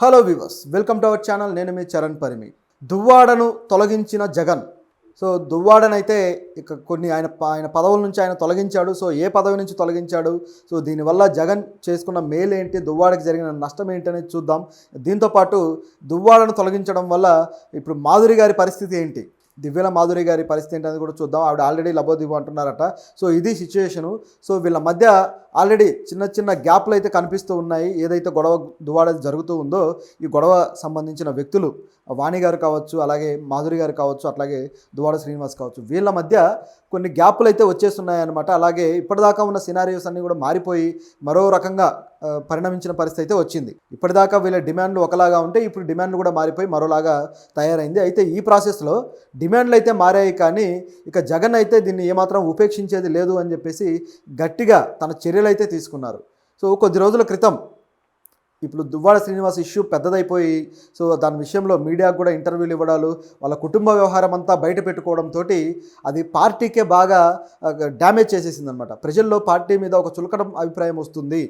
Hello viewers, welcome to our channel. నేను మీ చరణ్ పరిమి. దువ్వాడను తొలగించిన జగన్. దువ్వాడనైతే ఇక కొన్ని ఆయన ఆయన పదవుల నుంచి ఆయన తొలగించాడు. ఏ పదవి నుంచి తొలగించాడు, దీనివల్ల జగన్ చేసుకున్న మేలేంటి, దువ్వాడకి జరిగిన నష్టం ఏంటి అనేది చూద్దాం. దీంతోపాటు దువ్వాడను తొలగించడం వల్ల ఇప్పుడు మాధురి గారి పరిస్థితి ఏంటి, దివ్యల మాధురి గారి పరిస్థితి ఏంటి అనేది కూడా చూద్దాం. ఆవిడ ఆల్రెడీ లబోదిబో అంటున్నారట. ఇది సిచ్యుయేషను. వీళ్ళ మధ్య ఆల్రెడీ చిన్న చిన్న గ్యాప్లు అయితే కనిపిస్తూ ఉన్నాయి. ఏదైతే గొడవ దువ్వాడ జరుగుతూ ఉందో, ఈ గొడవ సంబంధించిన వ్యక్తులు వాణి గారు కావచ్చు, అలాగే మాధురి గారు కావచ్చు, అట్లాగే దువ్వాడ శ్రీనివాస్ కావచ్చు, వీళ్ళ మధ్య కొన్ని గ్యాప్లు అయితే వచ్చేస్తున్నాయన్నమాట. అలాగే ఇప్పటిదాకా ఉన్న సినారియోస్ అన్నీ కూడా మారిపోయి మరో రకంగా పరిణమించిన పరిస్థితి అయితే వచ్చింది. ఇప్పటిదాకా వీళ్ళ డిమాండ్లు ఒకలాగా ఉంటే ఇప్పుడు డిమాండ్లు కూడా మారిపోయి మరోలాగా తయారైంది. అయితే ఈ ప్రాసెస్లో డిమాండ్లు అయితే మారాయి, కానీ ఇక జగన్ అయితే దీన్ని ఏమాత్రం ఉపేక్షించేది లేదు అని చెప్పేసి గట్టిగా తన చర్యలు అయితే తీసుకున్నారు. కొద్ది రోజుల క్రితం ఇప్పుడు దువ్వాడ శ్రీనివాస్ ఇష్యూ పెద్దదైపోయి దాని విషయంలో మీడియాకు కూడా ఇంటర్వ్యూలు ఇవ్వడాలు, వాళ్ళ కుటుంబ వ్యవహారం అంతా బయట పెట్టుకోవడంతో అది పార్టీకే బాగా డ్యామేజ్ చేసేసిందనమాట. ప్రజల్లో పార్టీ మీద ఒక చులకన అభిప్రాయం వస్తుంది.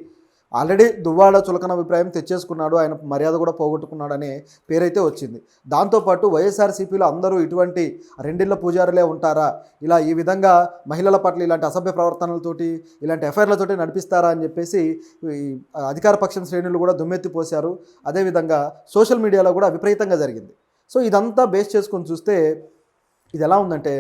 ఆల్రెడీ దువ్వాడ చులకన అభిప్రాయం తెచ్చేసుకున్నాడు, ఆయన మర్యాద కూడా పోగొట్టుకున్నాడు అనే పేరైతే వచ్చింది. దాంతోపాటు వైఎస్ఆర్సీపీలో అందరూ ఇటువంటి రెండిళ్ల పూజారులే ఉంటారా, ఈ విధంగా మహిళల పట్ల ఇలాంటి అసభ్య ప్రవర్తనలతోటి, ఇలాంటి ఎఫ్ఐఆర్లతోటి నడిపిస్తారా అని చెప్పేసి అధికార పక్షం శ్రేణులు కూడా దుమ్మెత్తిపోశారు. అదేవిధంగా సోషల్ మీడియాలో కూడా విపరీతంగా జరిగింది. ఇదంతా బేస్ చేసుకొని చూస్తే ఇది ఎలా ఉందంటే,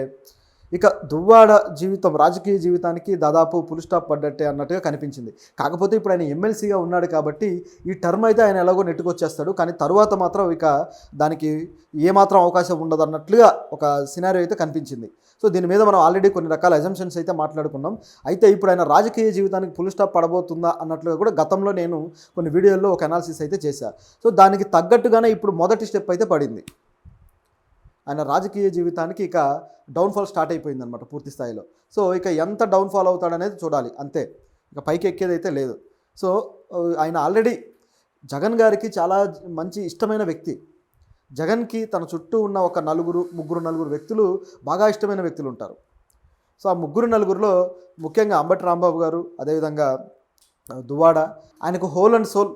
ఇక దువ్వాడ జీవితం, రాజకీయ జీవితానికి దాదాపు ఫుల్ స్టాప్ పడ్డట్టే అన్నట్టుగా కనిపించింది. కాకపోతే ఇప్పుడు ఆయన ఎమ్మెల్సీగా ఉన్నాడు కాబట్టి ఈ టర్మ్ అయితే ఆయన ఎలాగో నెట్టుకొచ్చేస్తాడు, కానీ తరువాత మాత్రం ఇక దానికి ఏమాత్రం అవకాశం ఉండదు అన్నట్లుగా ఒక సినారియో అయితే కనిపించింది. దీని మీద మనం ఆల్రెడీ కొన్ని రకాల అజంప్షన్స్ అయితే మాట్లాడుకున్నాం. అయితే ఇప్పుడు ఆయన రాజకీయ జీవితానికి ఫుల్ స్టాప్ పడబోతుందా అన్నట్లుగా కూడా గతంలో నేను కొన్ని వీడియోల్లో ఒక అనాలిసిస్ అయితే చేశాను. దానికి తగ్గట్టుగానే ఇప్పుడు మొదటి స్టెప్ అయితే పడింది. ఆయన రాజకీయ జీవితానికి ఇక డౌన్ఫాల్ స్టార్ట్ అయిపోయిందనమాట పూర్తి స్థాయిలో. ఇక ఎంత డౌన్ఫాల్ అవుతాడనేది చూడాలి, అంతే. ఇక పైకి ఎక్కేదైతే లేదు. ఆయన ఆల్రెడీ జగన్ గారికి చాలా మంచి ఇష్టమైన వ్యక్తి. జగన్కి తన చుట్టూ ఉన్న ఒక ముగ్గురు వ్యక్తులు బాగా ఇష్టమైన వ్యక్తులు ఉంటారు. ఆ ముగ్గురు నలుగురిలో ముఖ్యంగా అంబటి రాంబాబు గారు, అదేవిధంగా దువ్వాడ, ఆయనకు హోల్ అండ్ సోల్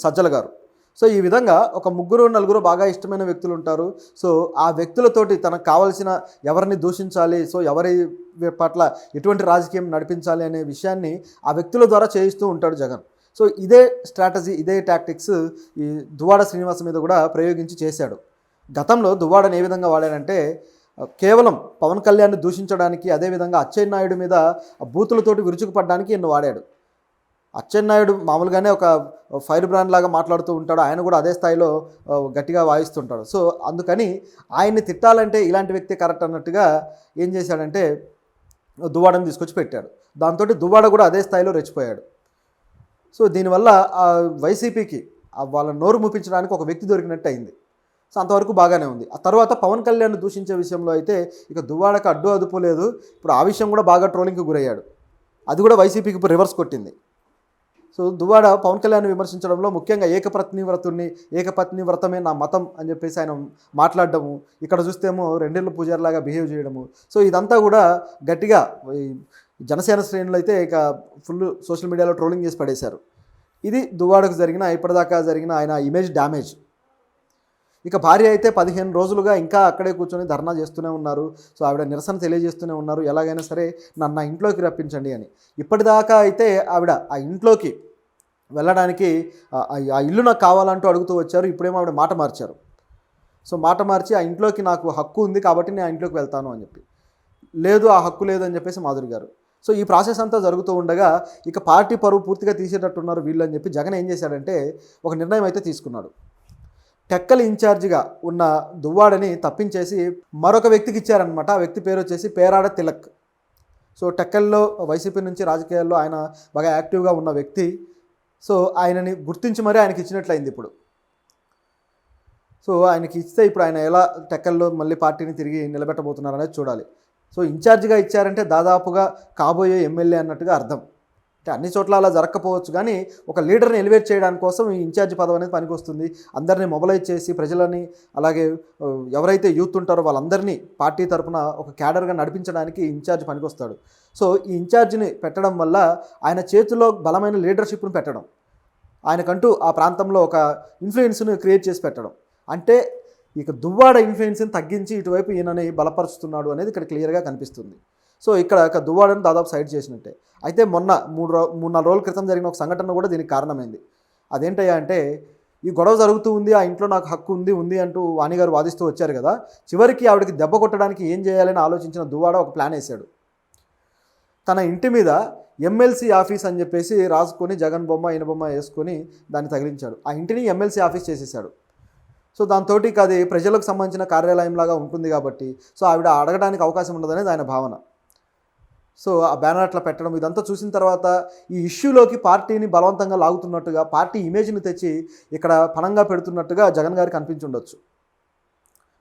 సజ్జల గారు. ఈ విధంగా ఒక నలుగురు బాగా ఇష్టమైన వ్యక్తులు ఉంటారు. ఆ వ్యక్తులతోటి తనకు కావాల్సిన ఎవరిని దూషించాలి, ఎవరి పట్ల ఎటువంటి రాజకీయం నడిపించాలి అనే విషయాన్ని ఆ వ్యక్తుల ద్వారా చేయిస్తూ ఉంటాడు జగన్. ఇదే స్ట్రాటజీ, ఇదే టాక్టిక్స్ ఈ దువ్వాడ శ్రీనివాస్ మీద కూడా ప్రయోగించి చేశాడు. గతంలో దువ్వాడని ఏ విధంగా వాడాడంటే, కేవలం పవన్ కళ్యాణ్ని దూషించడానికి, అదేవిధంగా అచ్చెన్నాయుడు మీద బూతులతోటి విరుచుకుపడడానికి ఎన్నో వాడాడు. అచ్చెన్నాయుడు మామూలుగానే ఒక ఫైర్ బ్రాండ్ లాగా మాట్లాడుతూ ఉంటాడు, ఆయన కూడా అదే స్థాయిలో గట్టిగా వాయిస్తుంటాడు. అందుకని ఆయన్ని తిట్టాలంటే ఇలాంటి వ్యక్తి కరెక్ట్ అన్నట్టుగా ఏం చేశాడంటే దువ్వాడని తీసుకొచ్చి పెట్టాడు. దాంతో దువ్వాడ కూడా అదే స్థాయిలో రెచ్చిపోయాడు. దీనివల్ల వైసీపీకి వాళ్ళ నోరు ముప్పించడానికి ఒక వ్యక్తి దొరికినట్టు అయింది. అంతవరకు బాగానే ఉంది. ఆ తర్వాత పవన్ కళ్యాణ్ దూషించే విషయంలో అయితే ఇక దువ్వాడకు అడ్డు అదుపు లేదు. ఇప్పుడు ఆ విషయం కూడా బాగా ట్రోలింగ్కి గురయ్యాడు. అది కూడా వైసీపీకి ఇప్పుడు రివర్స్ కొట్టింది. దువ్వాడ పవన్ కళ్యాణ్ విమర్శించడంలో ముఖ్యంగా ఏకపత్ని వ్రతమే నా మతం అని చెప్పేసి ఆయన మాట్లాడడము, ఇక్కడ చూస్తేమో రెండేళ్ల పూజారిలాగా బిహేవ్ చేయడము. ఇదంతా కూడా గట్టిగా జనసేన శ్రేణులు అయితే ఇక ఫుల్ సోషల్ మీడియాలో ట్రోలింగ్ చేసి పడేశారు. ఇది దువ్వాడకు ఇప్పటిదాకా జరిగిన ఆయన ఇమేజ్ డ్యామేజ్. ఇక భార్య అయితే 15 రోజులుగా ఇంకా అక్కడే కూర్చొని ధర్నా చేస్తూనే ఉన్నారు. ఆవిడ నిరసన తెలియజేస్తూనే ఉన్నారు, ఎలాగైనా సరే నన్ను ఇంట్లోకి రప్పించండి అని. ఇప్పటిదాకా అయితే ఆవిడ ఆ ఇంట్లోకి వెళ్ళడానికి ఆ ఇల్లు నాకు కావాలంటూ అడుగుతూ వచ్చారు. ఇప్పుడేమో ఆవిడ మాట మార్చారు. మాట మార్చి ఆ ఇంట్లోకి నాకు హక్కు ఉంది కాబట్టి నేను ఆ ఇంట్లోకి వెళ్తాను అని చెప్పి, లేదు ఆ హక్కు లేదు అని చెప్పేసి మాధురి గారు. ఈ ప్రాసెస్ అంతా జరుగుతూ ఉండగా ఇక పార్టీ పరువు పూర్తిగా తీసేటట్టున్నారు వీళ్ళు అని చెప్పి జగన్ ఏం చేశాడంటే ఒక నిర్ణయం అయితే తీసుకున్నాడు. టెక్కల్ ఇన్ఛార్జిగా ఉన్న దువ్వాడని తప్పించేసి మరొక వ్యక్తికి ఇచ్చారనమాట. ఆ వ్యక్తి పేరు వచ్చేసి పేరాడ తిలక్. టెక్కల్లో వైసీపీ నుంచి రాజకీయాల్లో ఆయన బాగా యాక్టివ్గా ఉన్న వ్యక్తి. ఆయనని గుర్తించి మరీ ఆయనకి ఇచ్చినట్లయింది ఇప్పుడు. ఆయనకి ఇస్తే ఇప్పుడు ఆయన ఎలా టెక్కల్లో మళ్ళీ పార్టీని తిరిగి నిలబెట్టబోతున్నారు అనేది చూడాలి. ఇన్ఛార్జిగా ఇచ్చారంటే దాదాపుగా కాబోయే ఎమ్మెల్యే అన్నట్టుగా అర్థం. అంటే అన్ని చోట్ల అలా జరగకపోవచ్చు, కానీ ఒక లీడర్ని ఎలివేట్ చేయడానికి కోసం ఈ ఇన్ఛార్జ్ పదవి అనేది పనికొస్తుంది. అందరినీ మొబలైజ్ చేసి ప్రజలని, అలాగే ఎవరైతే యూత్ ఉంటారో వాళ్ళందరినీ పార్టీ తరఫున ఒక క్యాడర్గా నడిపించడానికి ఇన్ఛార్జ్ పనికొస్తాడు. ఈ ఇన్ఛార్జ్ని పెట్టడం వల్ల ఆయన చేతిలో బలమైన లీడర్షిప్ను పెట్టడం. ఆయనకంటూ ఆ ప్రాంతంలో ఒక ఇన్ఫ్లుయెన్స్ను క్రియేట్ చేసి పెట్టడం. అంటే ఇక దువ్వాడ ఇన్ఫ్లుయెన్స్ని తగ్గించి ఇటువైపు ఈయనని బలపరుస్తున్నాడు అనేది ఇక్కడ క్లియర్గా కనిపిస్తుంది. సో ఇక్కడ ఒక దువ్వాడను దాదాపు సైడ్ చేసినట్టే. అయితే మొన్న 3-4 రోజుల క్రితం జరిగిన ఒక సంఘటన కూడా దీనికి కారణమైంది. అదేంటయ్యా అంటే, ఈ గొడవ జరుగుతూ ఉంది, ఆ ఇంట్లో నాకు హక్కు ఉంది అంటూ వాణి గారు వాదిస్తూ వచ్చారు కదా. చివరికి ఆవిడకి దెబ్బ కొట్టడానికి ఏం చేయాలని ఆలోచించిన దువ్వాడ ఒక ప్లాన్ వేశాడు. తన ఇంటి మీద ఎమ్మెల్సీ ఆఫీస్ అని చెప్పేసి రాసుకొని జగన్ బొమ్మ ఈయన బొమ్మ వేసుకొని దాన్ని తగిలించాడు. ఆ ఇంటిని ఎమ్మెల్సీ ఆఫీస్ చేసేసాడు. సో దాంతో అది ప్రజలకు సంబంధించిన కార్యాలయంలాగా ఉంటుంది కాబట్టి సో ఆవిడ అడగడానికి అవకాశం ఉండదనేది ఆయన భావన. సో ఆ బ్యానర్ అట్లా పెట్టడం ఇదంతా చూసిన తర్వాత ఈ ఇష్యూలోకి పార్టీని బలవంతంగా లాగుతున్నట్టుగా, పార్టీ ఇమేజ్ని తెచ్చి ఇక్కడ పణంగా పెడుతున్నట్టుగా జగన్ గారికి అనిపించి ఉండొచ్చు.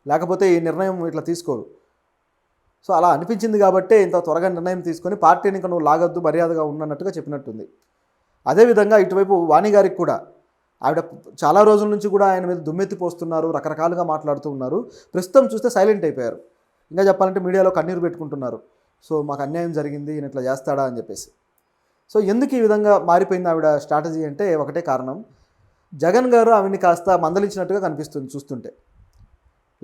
లేకపోతే ఈ నిర్ణయం ఇట్లా తీసుకోరు. సో అలా అనిపించింది కాబట్టే ఇంత త్వరగా నిర్ణయం తీసుకొని పార్టీని ఇంకా నువ్వు లాగొద్దు, మర్యాదగా ఉన్నట్టుగా చెప్పినట్టుంది. అదేవిధంగా ఇటువైపు వాణి గారికి కూడా ఆవిడ చాలా రోజుల నుంచి కూడా ఆయన మీద దుమ్మెత్తి పోస్తున్నారు, రకరకాలుగా మాట్లాడుతూ ఉన్నారు. ప్రస్తుతం చూస్తే సైలెంట్ అయిపోయారు. ఇంకా చెప్పాలంటే మీడియాలో కన్నీరు పెట్టుకుంటున్నారు. సో మాకు అన్యాయం జరిగింది, ఈయన ఇట్లా చేస్తాడా అని చెప్పేసి. సో ఎందుకు ఈ విధంగా మారిపోయింది ఆవిడ స్ట్రాటజీ అంటే ఒకటే కారణం, జగన్ గారు ఆవిడని కాస్త మందలించినట్టుగా కనిపిస్తుంది చూస్తుంటే.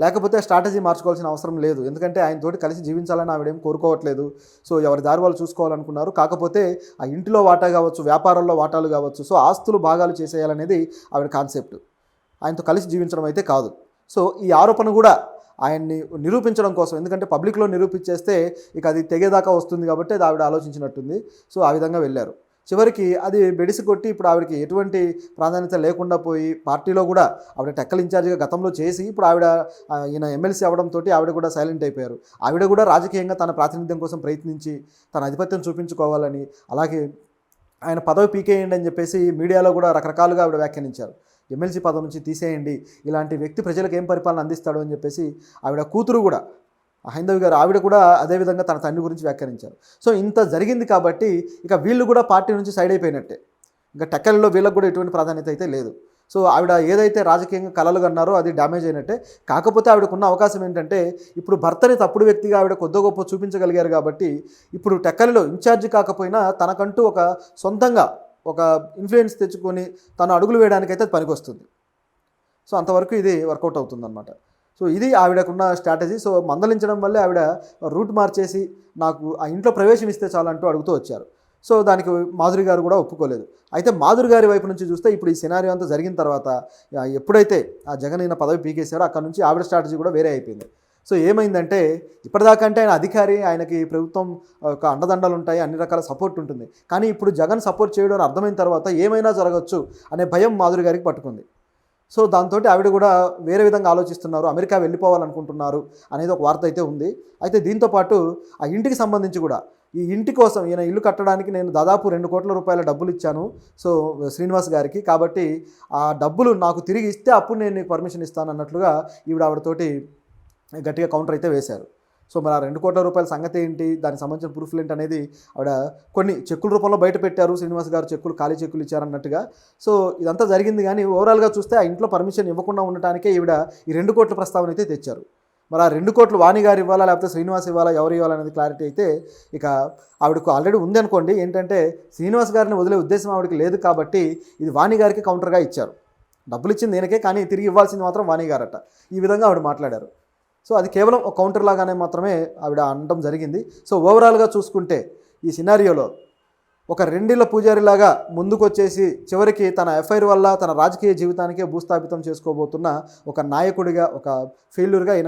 లేకపోతే స్ట్రాటజీ మార్చుకోవాల్సిన అవసరం లేదు. ఎందుకంటే ఆయనతోటి కలిసి జీవించాలని ఆవిడేం కోరుకోవట్లేదు. సో ఎవరి దారి వాళ్ళు చూసుకోవాలనుకున్నారు. కాకపోతే ఆ ఇంటిలో వాటా కావచ్చు, వ్యాపారాల్లో వాటాలు కావచ్చు, సో ఆస్తులు భాగాలు చేసేయాలనేది ఆవిడ కాన్సెప్ట్. ఆయనతో కలిసి జీవించడం అయితే కాదు. సో ఈ ఆరోపణ కూడా ఆయన్ని నిరూపించడం కోసం, ఎందుకంటే పబ్లిక్లో నిరూపించేస్తే ఇక అది తెగేదాకా వస్తుంది కాబట్టి అది ఆవిడ ఆలోచించినట్టుంది. సో ఆ విధంగా వెళ్ళారు. చివరికి అది బెడిసి కొట్టి ఇప్పుడు ఆవిడకి ఎటువంటి ప్రాధాన్యత లేకుండా పోయి పార్టీలో కూడా ఆవిడ టెక్కల్ ఇన్ఛార్జిగా గతంలో చేసి ఇప్పుడు ఆవిడ ఈయన ఎమ్మెల్సీ అవ్వడంతో ఆవిడ కూడా సైలెంట్ అయిపోయారు. ఆవిడ కూడా రాజకీయంగా తన ప్రాతినిధ్యం కోసం ప్రయత్నించి తన ఆధిపత్యం చూపించుకోవాలని, అలాగే ఆయన పదవి పీకేయండి అని చెప్పేసి మీడియాలో కూడా రకరకాలుగా ఆవిడ వ్యాఖ్యానించారు. ఎమ్మెల్సీ పదవి నుంచి తీసేయండి, ఇలాంటి వ్యక్తి ప్రజలకు ఏం పరిపాలన అందిస్తాడు అని చెప్పేసి ఆవిడ కూతురు కూడా హైందవి గారు ఆవిడ కూడా అదేవిధంగా తన తండ్రి గురించి వ్యాఖ్యానించారు. సో ఇంత జరిగింది కాబట్టి ఇక వీళ్ళు కూడా పార్టీ నుంచి సైడ్ అయిపోయినట్టే. ఇంకా టెక్కల్లో వీళ్ళకు కూడా ఎటువంటి ప్రాధాన్యత అయితే లేదు. సో ఆవిడ ఏదైతే రాజకీయంగా కలలు కన్నారో అది డ్యామేజ్ అయినట్టే. కాకపోతే ఆవిడకున్న అవకాశం ఏంటంటే ఇప్పుడు భర్తని తప్పుడు వ్యక్తిగా ఆవిడ కొద్ది గొప్ప చూపించగలిగారు కాబట్టి ఇప్పుడు టెక్కల్లో ఇన్ఛార్జి కాకపోయినా తనకంటూ ఒక సొంతంగా ఒక ఇన్ఫ్లుయెన్స్ తెచ్చుకొని తను అడుగులు వేయడానికైతే అది పనికొస్తుంది. సో అంతవరకు ఇది వర్కౌట్ అవుతుందన్నమాట. సో ఇది ఆవిడకున్న స్ట్రాటజీ. సో మందలించడం వల్లే ఆవిడ రూట్ మార్చేసి నాకు ఆ ఇంట్లో ప్రవేశం ఇస్తే చాలంటూ అడుగుతూ వచ్చారు. సో దానికి మాధురి గారు కూడా ఒప్పుకోలేదు. అయితే మాధురి గారి వైపు నుంచి చూస్తే ఇప్పుడు ఈ సినారియో అంతా జరిగిన తర్వాత ఎప్పుడైతే ఆ జగన్ ఈయన పదవి పీకేశారో అక్కడ నుంచి ఆవిడ స్ట్రాటజీ కూడా వేరే అయిపోయింది. సో ఏమైందంటే ఇప్పటిదాకా అంటే ఆయన అధికారి, ఆయనకి ప్రభుత్వం ఒక అండదండలు ఉంటాయి, అన్ని రకాల సపోర్ట్ ఉంటుంది. కానీ ఇప్పుడు జగన్ సపోర్ట్ చేయడం అని అర్థమైన తర్వాత ఏమైనా జరగచ్చు అనే భయం మాధురి గారికి పట్టుకుంది. సో దాంతో ఆవిడ కూడా వేరే విధంగా ఆలోచిస్తున్నారు, అమెరికా వెళ్ళిపోవాలనుకుంటున్నారు అనేది ఒక వార్త అయితే ఉంది. అయితే దీంతోపాటు ఆ ఇంటికి సంబంధించి కూడా ఈ ఇంటి కోసం ఈయన ఇల్లు కట్టడానికి నేను దాదాపు 2 కోట్ల రూపాయల డబ్బులు ఇచ్చాను సో శ్రీనివాస్ గారికి, కాబట్టి ఆ డబ్బులు నాకు తిరిగి ఇస్తే అప్పుడు నేను నీకు పర్మిషన్ ఇస్తాను అన్నట్లుగా ఆవిడతోటి గట్టిగా కౌంటర్ అయితే వేశారు. సో మరి ఆ 2 కోట్ల రూపాయల సంగతి ఏంటి, దానికి సంబంధించిన ప్రూఫ్లు ఏంటి అనేది ఆవిడ కొన్ని చెక్కుల రూపంలో బయట పెట్టారు. శ్రీనివాస్ గారు చెక్కులు, ఖాళీ చెక్కులు ఇచ్చారన్నట్టుగా. సో ఇదంతా జరిగింది. కానీ ఓవరాల్గా చూస్తే ఆ ఇంట్లో పర్మిషన్ ఇవ్వకుండా ఉండటానికే ఈవిడ ఈ 2 కోట్ల ప్రస్తావన అయితే తెచ్చారు. మరి ఆ 2 కోట్లు వాణి గారు ఇవ్వాలా లేకపోతే శ్రీనివాస్ ఇవ్వాలా, ఎవరు ఇవ్వాలనేది క్లారిటీ అయితే ఇక ఆవిడకు ఆల్రెడీ ఉంది అనుకోండి. ఏంటంటే శ్రీనివాస్ గారిని వదిలే ఉద్దేశం ఆవిడకి లేదు కాబట్టి ఇది వాణి గారికి కౌంటర్గా ఇచ్చారు. డబ్బులు ఇచ్చింది నేనకే, కానీ తిరిగి ఇవ్వాల్సింది మాత్రం వాణి గారట. ఈ విధంగా ఆవిడ మాట్లాడారు. సో అది కేవలం ఒక కౌంటర్ లాగానే మాత్రమే ఆవిడ అనడం జరిగింది. సో ఓవరాల్గా చూసుకుంటే ఈ సినారియోలో ఒక రెండిళ్ళ పూజారిలాగా ముందుకొచ్చేసి చివరికి తన ఎఫ్ఐఆర్ వల్ల తన రాజకీయ జీవితానికే భూస్థాపితం చేసుకోబోతున్న ఒక నాయకుడిగా, ఒక ఫెయిల్యూర్గా